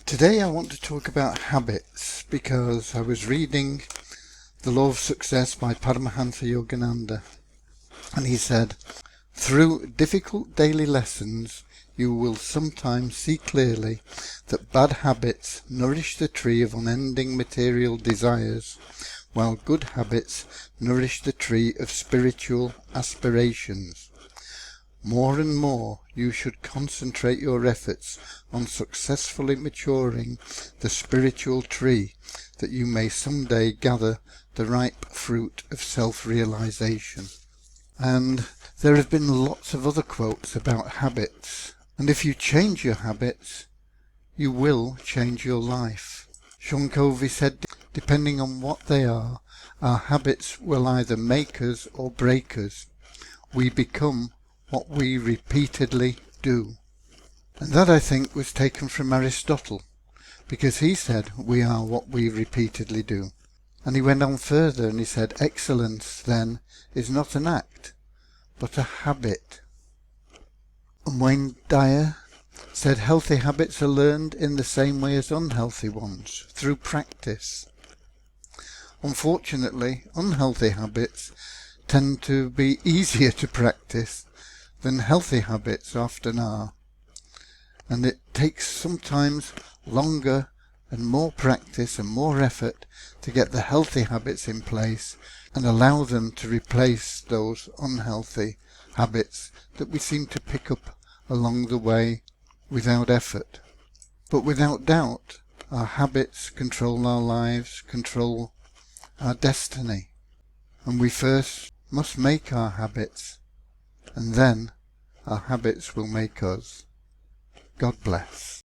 Today I want to talk about habits because I was reading The Law of Success by Paramahansa Yogananda, and he said, through difficult daily lessons you will sometimes see clearly that bad habits nourish the tree of unending material desires, while good habits nourish the tree of spiritual aspirations. More and more you should concentrate your efforts on successfully maturing the spiritual tree, that you may someday gather the ripe fruit of self-realization. And there have been lots of other quotes about habits, and if you change your habits, you will change your life. Sean Covey said, depending on what they are, our habits will either make us or break us. We become what we repeatedly do. And that, I think, was taken from Aristotle, because he said we are what we repeatedly do. And he went on further and he said, excellence then is not an act, but a habit. And Wayne Dyer said healthy habits are learned in the same way as unhealthy ones, through practice. Unfortunately, unhealthy habits tend to be easier to practice than healthy habits often are, and it takes sometimes longer and more practice and more effort to get the healthy habits in place and allow them to replace those unhealthy habits that we seem to pick up along the way without effort. But without doubt, our habits control our lives, control our destiny, and we first must make our habits, and then our habits will make us. God bless.